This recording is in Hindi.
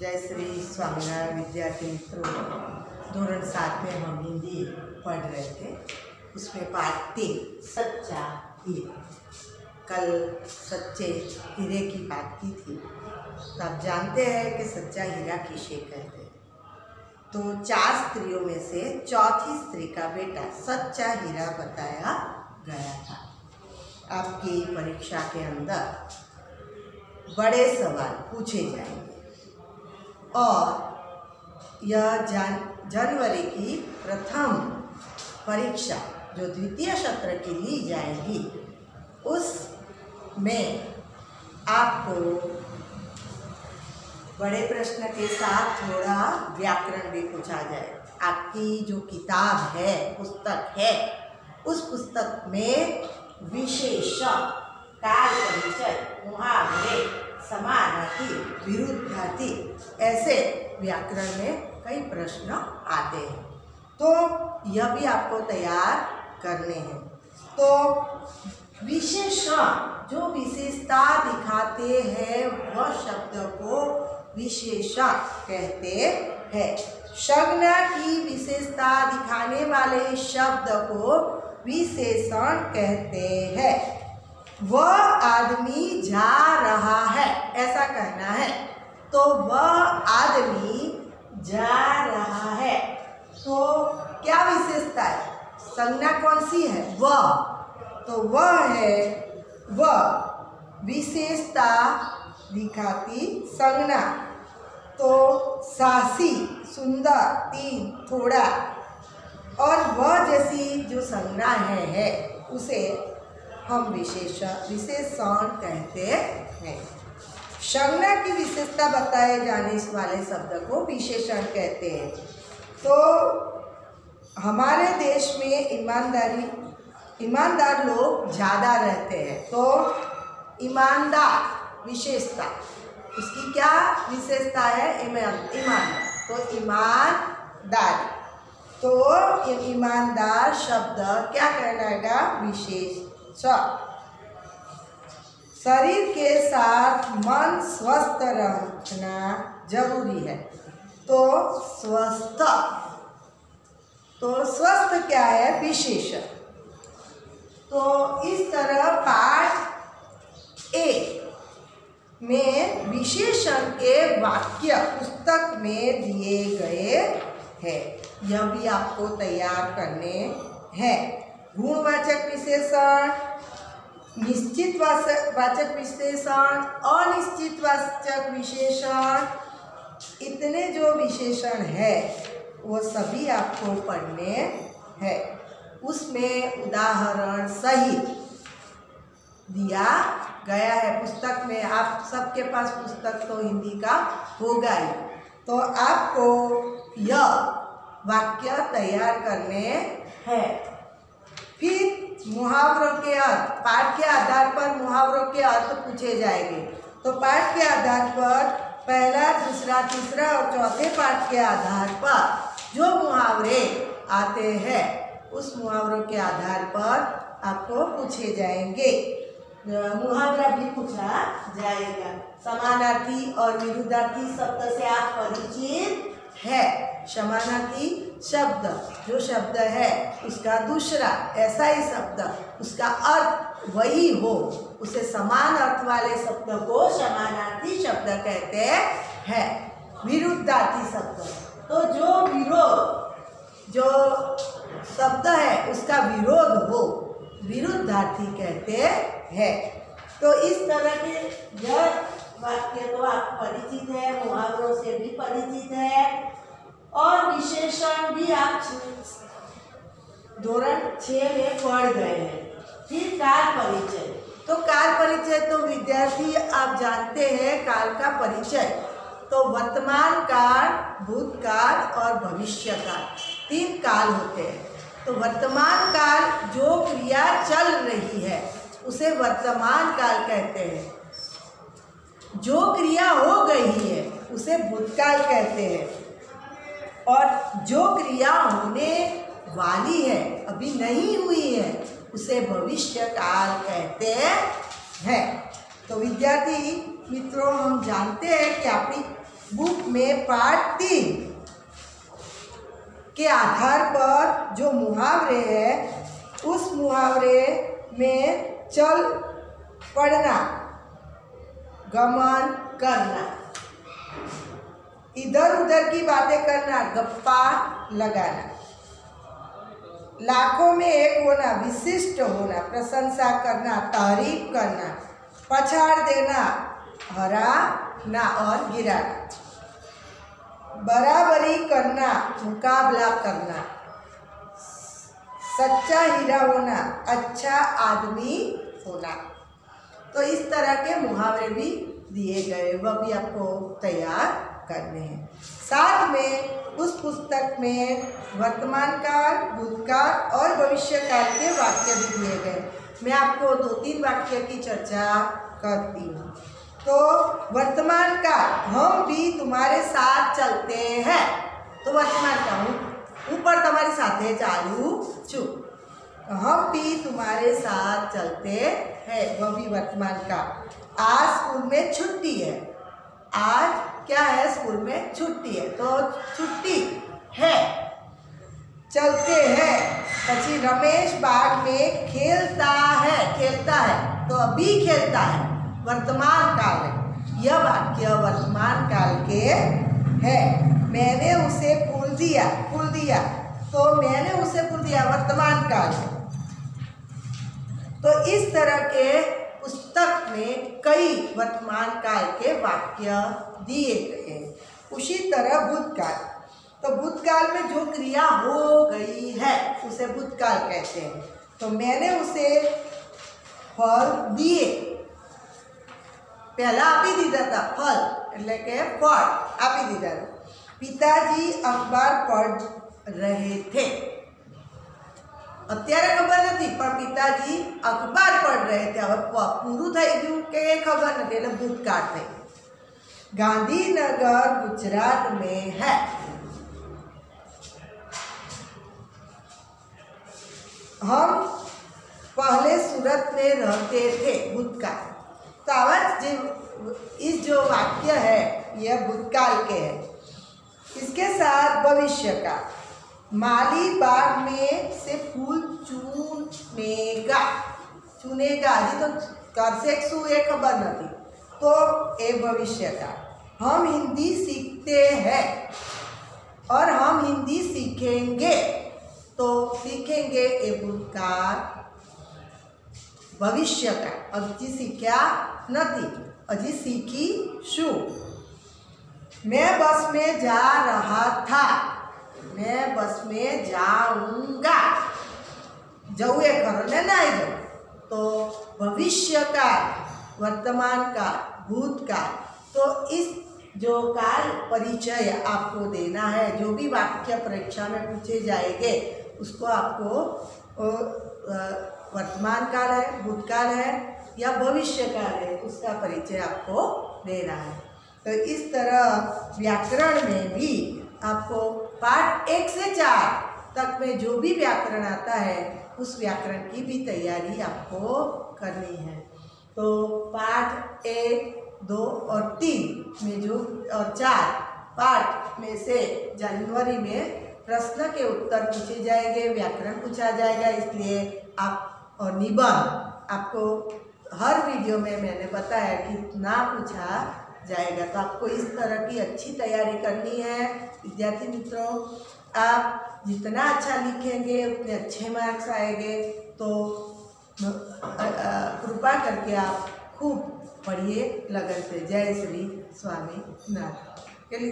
जय श्री स्वामीनारायण विद्यार्थी मित्रों, धोरण 7 में हम हिंदी पढ़ रहे थे। उसमें पाठ 3 सच्चा हीरा। कल सच्चे हीरे की बात की थी। तो आप जानते हैं कि सच्चा हीरा किसे कहते हैं। तो 4 स्त्रियों में से चौथी स्त्री का बेटा सच्चा हीरा बताया गया था। आपकी परीक्षा के अंदर बड़े सवाल पूछे जाएंगे और यह जनवरी की प्रथम परीक्षा जो द्वितीय सत्र की ली जाएगी, उसमें आपको बड़े प्रश्न के साथ थोड़ा व्याकरण भी पूछा जाए। आपकी जो किताब है, पुस्तक है, उस पुस्तक में विशेषण, काल परिचय, मुहावरे, समानार्थी, विरुद्धार्थी ऐसे व्याकरण में कई प्रश्न आते हैं। तो यह भी आपको तैयार करने हैं। तो विशेषण जो विशेषता दिखाते हैं वह शब्द को विशेषण कहते हैं। संज्ञा की विशेषता दिखाने वाले शब्द को विशेषण कहते हैं। वह आदमी जा रहा है, ऐसा कहना है। तो वह आदमी जा रहा है, तो क्या विशेषता है? संज्ञा कौन सी है? वह। तो वह है, वह विशेषता दिखाती संज्ञा। तो सासी, सुंदर, तीन, थोड़ा और वह जैसी जो संज्ञा है उसे हम विशेषण कहते हैं। संज्ञा की विशेषता बताए जाने वाले शब्द को विशेषण कहते हैं। तो हमारे देश में ईमानदार लोग ज़्यादा रहते हैं। तो ईमानदार विशेषता, उसकी क्या विशेषता है? ईमानदार। तो ईमानदार, तो ईमानदार शब्द क्या कहलाएगा? विशेषण। शरीर के साथ मन स्वस्थ रखना जरूरी है। तो स्वस्थ, तो स्वस्थ क्या है? विशेषण। तो इस तरह पाठ 1 में विशेषण के वाक्य पुस्तक में दिए गए हैं। यह भी आपको तैयार करने हैं। गुणवाचक विशेषण, निश्चित वाचक विशेषण, अनिश्चित वाचक विशेषण, इतने जो विशेषण है वो सभी आपको पढ़ने हैं। उसमें उदाहरण सहित दिया गया है पुस्तक में। आप सबके पास पुस्तक तो हिंदी का होगा ही। तो आपको यह वाक्य तैयार करने हैं। फिर मुहावरों के अर्थ, पाठ के आधार पर मुहावरों के अर्थ पूछे जाएंगे। तो पाठ के आधार पर पहला, दूसरा, तीसरा और चौथे पाठ के आधार पर जो मुहावरे आते हैं उस मुहावरों के आधार पर आपको पूछे जाएंगे। मुहावरा भी पूछा जाएगा। समानार्थी और विरुद्धार्थी शब्द से आप परिचित है। समानार्थी शब्द जो शब्द है उसका दूसरा ऐसा ही शब्द, उसका अर्थ वही हो, उसे समान अर्थ वाले शब्द को समानार्थी शब्द कहते हैं। विरुद्धार्थी शब्द, तो जो विरोध, जो शब्द है उसका विरोध हो, विरुद्धार्थी कहते हैं। तो इस तरह के यह वाक्य तो आप परिचित है, मुहावरों से भी परिचित है और विशेषण भी आप धोरण 6 में पढ़ गए हैं। फिर काल परिचय। तो काल परिचय तो विद्यार्थी आप जानते हैं काल का परिचय। तो वर्तमान काल, भूतकाल और भविष्य काल, 3 काल होते हैं। तो वर्तमान काल जो क्रिया चल रही है उसे वर्तमान काल कहते हैं। जो क्रिया हो गई है उसे भूतकाल कहते हैं। और जो क्रिया होने वाली है, अभी नहीं हुई है, उसे भविष्य काल कहते हैं। तो विद्यार्थी मित्रों, हम जानते हैं कि बुक में पाठ 3 के आधार पर जो मुहावरे है उस मुहावरे में चल पड़ना, गमन करना, इधर उधर की बातें करना, गप्पा लगाना, लाखों में एक होना, विशिष्ट होना, प्रशंसा करना, तारीफ करना, पछाड़ देना, हराना और गिराना, बराबरी करना, मुकाबला करना, सच्चा हीरा होना, अच्छा आदमी होना। तो इस तरह के मुहावरे भी दिए गए, वह भी आपको तैयार करने हैं। साथ में उस पुस्तक में वर्तमान काल, भूतकाल और भविष्य काल के वाक्य भी दिए गए। मैं आपको 2-3 वाक्य की चर्चा करती हूँ। तो वर्तमान काल, हम भी तुम्हारे साथ चलते हैं। तो वर्तमान काल ऊपर तुम्हारे साथे चालू छू, हम भी तुम्हारे साथ चलते हैं, वह भी वर्तमान काल। आज स्कूल में छुट्टी है, आज क्या है, स्कूल में छुट्टी है, तो छुट्टी है, चलते हैं। પછી रमेश बाग में खेलता है, तो अभी खेलता है, वर्तमान काल है। यह वाक्य वर्तमान काल के है। मैंने उसे फूल दिया, तो मैंने उसे फूल दिया, वर्तमान काल है। तो इस तरह के पुस्तक में कई वर्तमान काल के वाक्य दिए गए। उसी तरह भूतकाल, तो भूतकाल में जो क्रिया हो गई है उसे भूतकाल कहते हैं। तो मैंने उसे फल दिए, पहला आपी दीधा था, फल એટલે કે ફળ આપી દીધા। पिताजी अखबार पढ़ रहे थे, અત્યારે ખબર નથી પણ પિતાજી અખબાર પढ़ रहे थे, હવે પૂરું થઈ ગયું કે ખબર નથી, એટલે ભૂતકાળ થઈ। गांधीनगर गुजरात में है, हम पहले सूरत में रहते थे, भूतकाल। तो आवाज इस जो वाक्य है यह भूतकाल के है। इसके साथ भविष्य का, माली बाग में से फूल चुनेगा, हजी तो करशे शू ए खबर नहीं, तो ए भविष्य का। हम हिंदी सीखते हैं और हम हिंदी सीखेंगे, तो सीखेंगे ए भूतकाल। भविष्य का, हजी सीख्या नहीं, हजी सीखी शू। मैं बस में जा रहा था, मैं बस में जाऊंगा, जाऊ ए खरो ने नहीं जाऊ, तो भविष्य काल, वर्तमान काल, भूतकाल। तो इस जो काल परिचय आपको देना है, जो भी वाक्य परीक्षा में पूछे जाएंगे उसको आपको वर्तमान काल है, भूतकाल है या भविष्य काल है, उसका परिचय आपको देना है। तो इस तरह व्याकरण में भी आपको पाठ 1 से 4 तक में जो भी व्याकरण आता है उस व्याकरण की भी तैयारी आपको करनी है। तो पाठ 1, 2 और 3 में जो और 4 पाठ में से जनवरी में प्रश्न के उत्तर पूछे जाएंगे, व्याकरण पूछा जाएगा। इसलिए आप और निबंध आपको हर वीडियो में मैंने बताया कितना पूछा जाएगा। तो आपको इस तरह की अच्छी तैयारी करनी है। विद्यार्थी मित्रों, आप जितना अच्छा लिखेंगे उतने अच्छे मार्क्स आएंगे। तो कृपा करके आप खूब पढ़िए लगन से। जय श्री स्वामी नारायण।